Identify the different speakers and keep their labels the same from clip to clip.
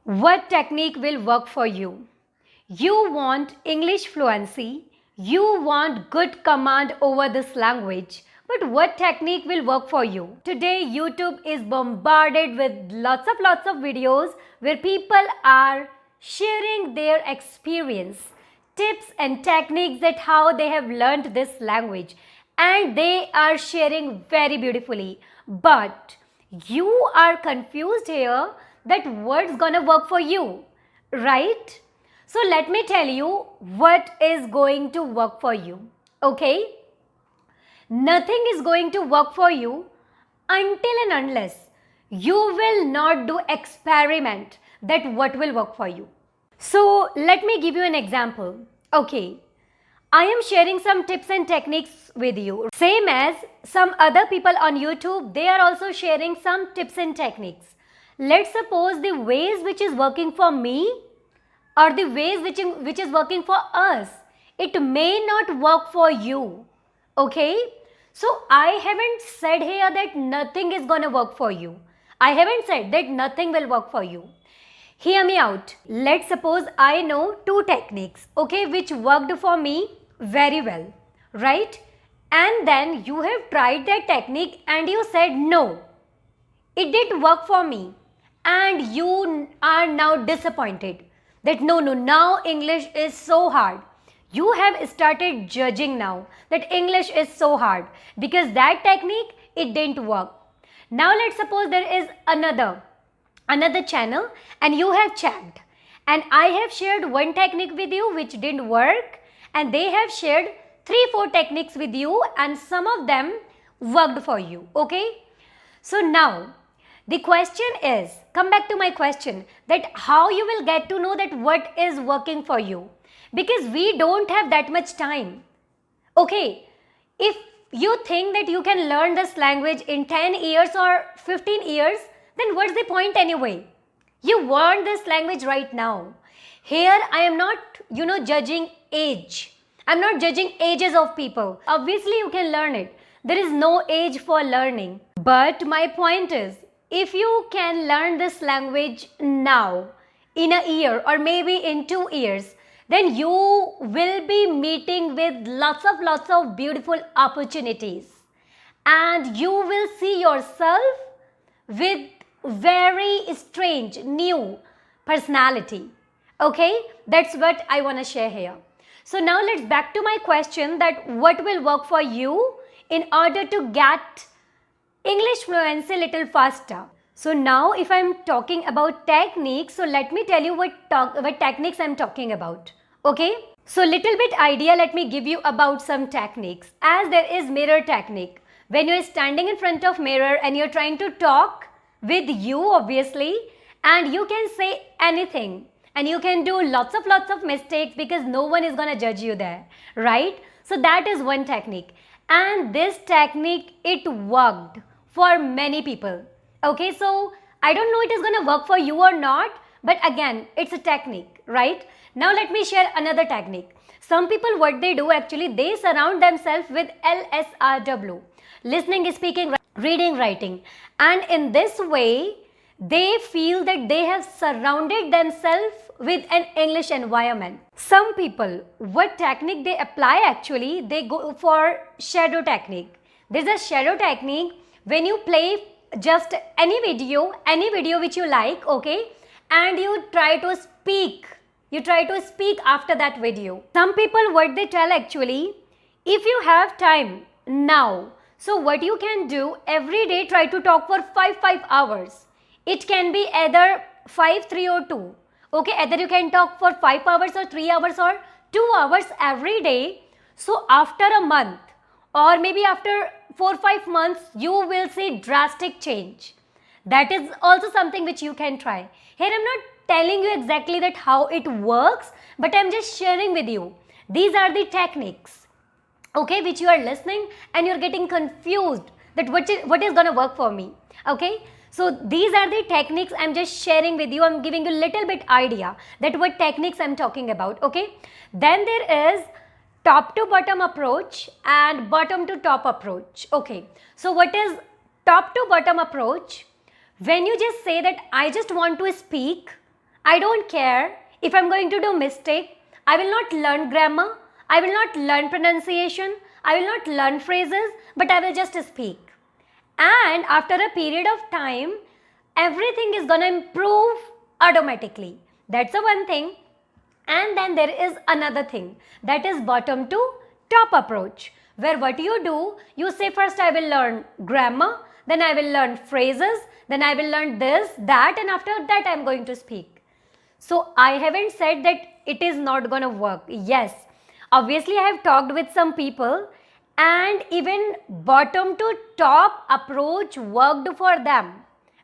Speaker 1: What technique will work for you? You want English fluency, you want good command over this language, but what technique will work for you? Today YouTube is bombarded with lots of videos where people are sharing their experience, tips and techniques that how they have learned this language, and they are sharing very beautifully. But you are confused here that what's gonna work for you, right? So let me tell you what is going to work for you, okay? Nothing is going to work for you until and unless you will not do experiment that what will work for you. So let me give you an example. Okay, I am sharing some tips and techniques with you. Same as some other people on YouTube, they are also sharing some tips and techniques. Let's suppose the ways which is working for me or the ways which is working for us, it may not work for you. Okay? So I haven't said here that nothing is gonna work for you. I haven't said that nothing will work for you. Hear me out. Let's suppose I know two techniques, okay, which worked for me very well, right? And then you have tried that technique and you said no, it didn't work for me, and you are now disappointed that no, now English is so hard. You have started judging now that English is so hard because that technique, it didn't work. Now let's suppose there is another channel and you have checked, and I have shared one technique with you which didn't work, and they have shared 3-4 techniques with you and some of them worked for you, okay? So now the question is, come back to my question, that how you will get to know that what is working for you, because we don't have that much time. Okay, if you think that you can learn this language in 10 years or 15 years, then what's the point anyway? You want this language right now. Here I am not, judging age. I'm not judging ages of people. Obviously you can learn it. There is no age for learning. But my point is, if you can learn this language now, in a year or maybe in 2 years, then you will be meeting with lots of beautiful opportunities, and you will see yourself with very strange new personality. Okay, that's what I want to share here. So now let's back to my question, that what will work for you in order to get English fluency a little faster. So now if I'm talking about techniques, so let me tell you what techniques I'm talking about. Okay, so little bit idea let me give you about some techniques. As there is mirror technique, when you're standing in front of mirror and you're trying to talk with you obviously, and you can say anything and you can do lots of mistakes because no one is gonna judge you there, right? So that is one technique, and this technique, it worked for many people. Okay, so I don't know it is gonna work for you or not, but again, it's a technique, right? Now let me share another technique. Some people, what they do actually, they surround themselves with LSRW, listening, speaking, reading, writing, and in this way they feel that they have surrounded themselves with an English environment. Some people, what technique they apply actually, they go for shadow technique. There's a shadow technique when you play just any video which you like, okay, and you try to speak after that video. Some people, what they tell actually, if you have time now, so what you can do, every day try to talk for 5 hours. It can be either 5, 3 or 2. Okay, either you can talk for 5 hours or 3 hours or 2 hours every day. So after a month or maybe after 4-5 months, you will see drastic change. That is also something which you can try. Here I'm not telling you exactly that how it works, but I'm just sharing with you. These are the techniques, okay, which you are listening and you're getting confused that what is gonna work for me. Okay, so these are the techniques I'm just sharing with you. I'm giving you a little bit idea that what techniques I'm talking about. Okay, then there is top to bottom approach and bottom to top approach. Okay, so what is top to bottom approach? When you just say that I just want to speak, I don't care if I'm going to do mistake. I will not learn grammar. I will not learn pronunciation. I will not learn phrases, but I will just speak. And after a period of time, everything is gonna improve automatically. That's the one thing. And then there is another thing, that is bottom to top approach, where what you do, you say first I will learn grammar, then I will learn phrases, then I will learn this, that, and after that I am going to speak. So I haven't said that it is not gonna work. Yes, obviously I have talked with some people and even bottom to top approach worked for them.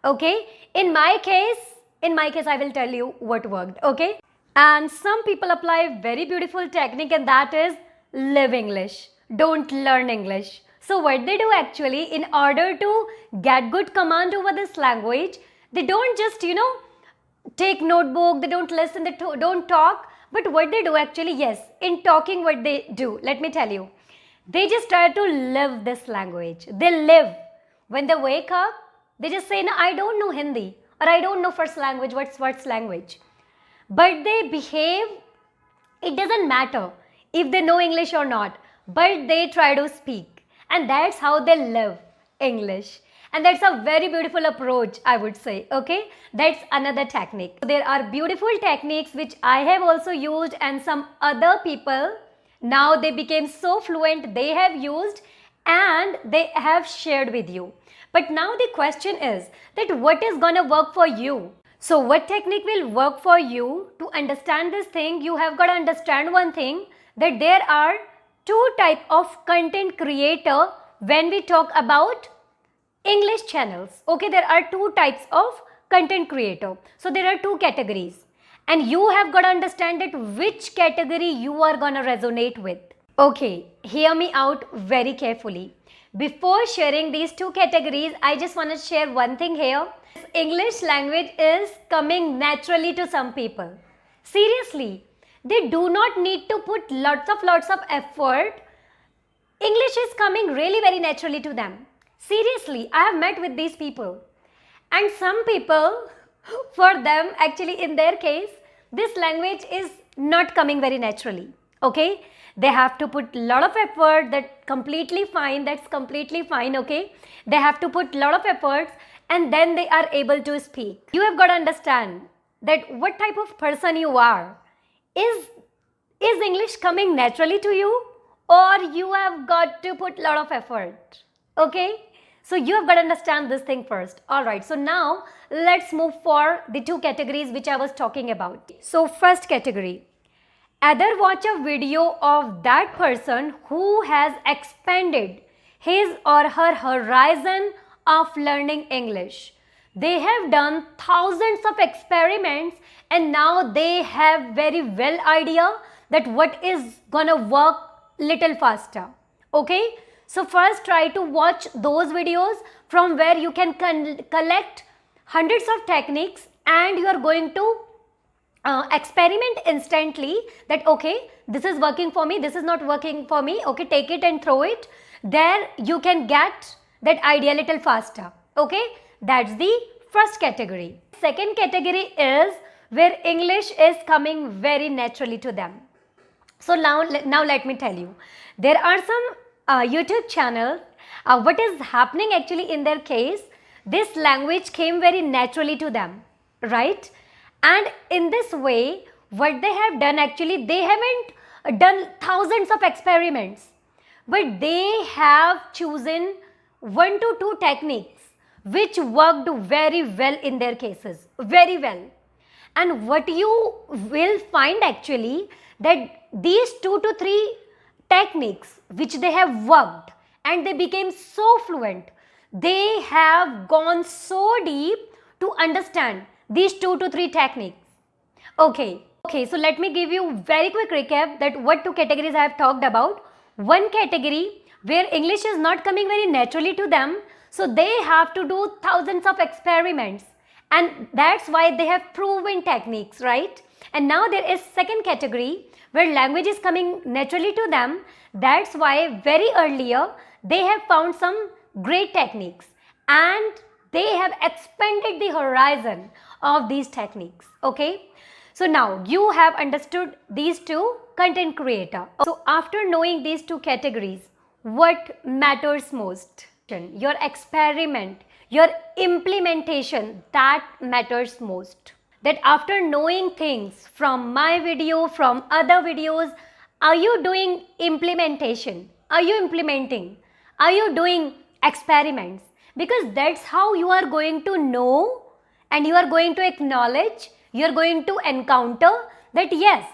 Speaker 1: Okay, in my case I will tell you what worked. Okay, and some people apply very beautiful technique, and that is live English, don't learn English. So what they do actually, in order to get good command over this language, they don't just take notebook, they don't listen, they don't talk, but what they do actually, yes, in talking what they do, let me tell you, they just try to live this language. They live. When they wake up, they just say, no, I don't know Hindi, or I don't know first language, what's language. But they behave, it doesn't matter if they know English or not, but they try to speak. And that's how they live English. And that's a very beautiful approach, I would say. Okay, that's another technique. There are beautiful techniques which I have also used, and some other people, now they became so fluent, they have used and they have shared with you. But now the question is that what is gonna work for you? So what technique will work for you? To understand this thing, you have got to understand one thing, that there are two types of content creator when we talk about English channels. Okay, there are two types of content creator. So there are two categories, and you have got to understand that which category you are gonna resonate with. Okay, hear me out very carefully. Before sharing these two categories, I just want to share one thing here. English language is coming naturally to some people. Seriously, they do not need to put lots of effort. English is coming really very naturally to them. Seriously, I have met with these people, and some people, for them actually in their case, this language is not coming very naturally. Okay, they have to put lot of effort. That's completely fine. Okay, they have to put lot of efforts, and then they are able to speak. You have got to understand that what type of person you are. Is English coming naturally to you, or you have got to put lot of effort? Okay, so you have got to understand this thing first. Alright, so now let's move for the two categories which I was talking about. So first category, either watch a video of that person who has expanded his or her horizon of learning English. They have done thousands of experiments, and now they have very well idea that what is gonna work little faster. Okay, so first try to watch those videos from where you can collect hundreds of techniques, and you are going to experiment instantly that okay, this is working for me, this is not working for me. Okay, take it and throw it. There you can get that idea little faster. Okay, that's the first category. Second category is where English is coming very naturally to them. So now let me tell you, there are some YouTube channels. What is happening actually in their case, this language came very naturally to them, right? And in this way, what they have done actually, they haven't done thousands of experiments, but they have chosen 1 to 2 techniques which worked very well in their cases, very well. And what you will find actually, that these 2 to 3 techniques which they have worked and they became so fluent, they have gone so deep to understand these 2 to 3 techniques. Okay, so let me give you very quick recap that what 2 categories I have talked about. One category where English is not coming very naturally to them, so they have to do thousands of experiments, and that's why they have proven techniques, right? And now there is second category where language is coming naturally to them. That's why very earlier they have found some great techniques, and they have expanded the horizon of these techniques. Okay, so now you have understood these two: content creator. So after knowing these two categories, what matters most? Your experiment, your implementation, that matters most. That after knowing things from my video, from other videos, are you doing implementation? Are you implementing? Are you doing experiments? Because that's how you are going to know, and you are going to acknowledge, you are going to encounter that yes,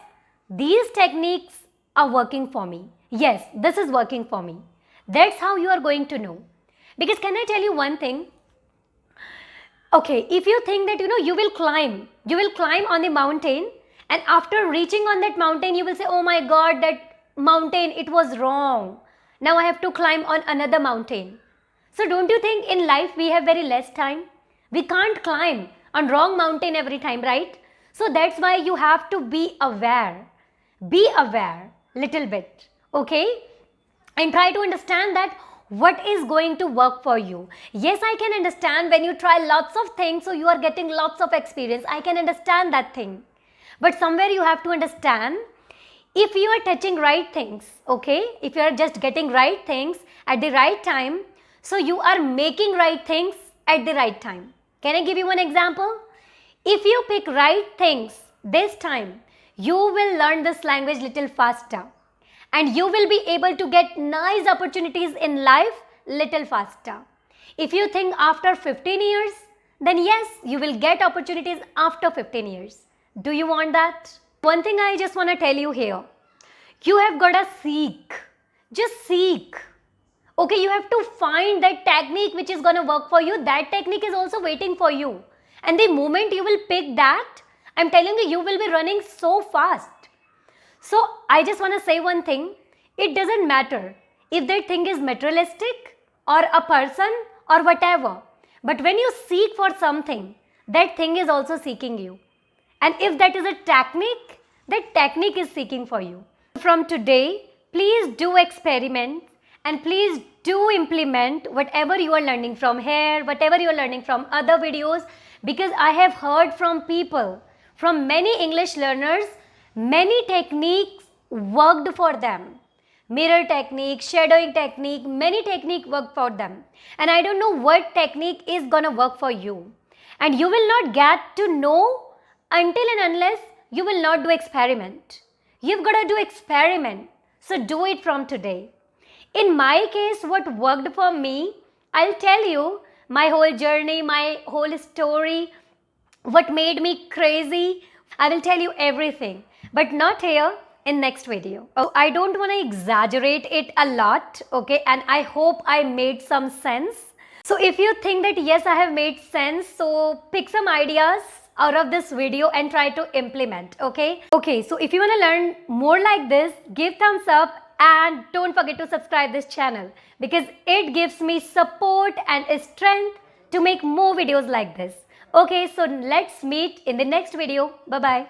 Speaker 1: these techniques are working for me. Yes, this is working for me. That's how you are going to know. Because can I tell you one thing? Okay, if you think that you will climb on the mountain, and after reaching on that mountain you will say, oh my god, that mountain, it was wrong. Now I have to climb on another mountain. So don't you think in life we have very less time? We can't climb on wrong mountain every time, right? So that's why you have to be aware. Be aware little bit, okay? And try to understand that what is going to work for you. Yes, I can understand when you try lots of things, so you are getting lots of experience. I can understand that thing. But somewhere you have to understand, if you are touching right things, okay, if you are just getting right things at the right time, so you are making right things at the right time. Can I give you one example? If you pick right things this time, you will learn this language little faster, and you will be able to get nice opportunities in life little faster. If you think after 15 years, then yes, you will get opportunities after 15 years. Do you want that? One thing I just want to tell you here, you have got to seek. Just seek. Okay, you have to find that technique which is going to work for you. That technique is also waiting for you. And the moment you will pick that, I'm telling you, you will be running so fast. So I just want to say one thing, it doesn't matter if that thing is materialistic or a person or whatever. But when you seek for something, that thing is also seeking you. And if that is a technique, that technique is seeking for you. From today, please do experiment and please do implement whatever you are learning from here, whatever you are learning from other videos, because I have heard from people, from many English learners, many techniques worked for them. Mirror technique, shadowing technique, many techniques work for them. And I don't know what technique is gonna work for you. And you will not get to know until and unless you will not do experiment. You've got to do experiment. So do it from today. In my case, what worked for me, I'll tell you my whole journey, my whole story, what made me crazy. I will tell you everything, but not here, in next video. Oh, I don't want to exaggerate it a lot, okay? And I hope I made some sense. So if you think that yes, I have made sense, so pick some ideas out of this video and try to implement, okay? Okay, so if you want to learn more like this, give thumbs up and don't forget to subscribe this channel, because it gives me support and strength to make more videos like this. Okay, so let's meet in the next video. Bye-bye.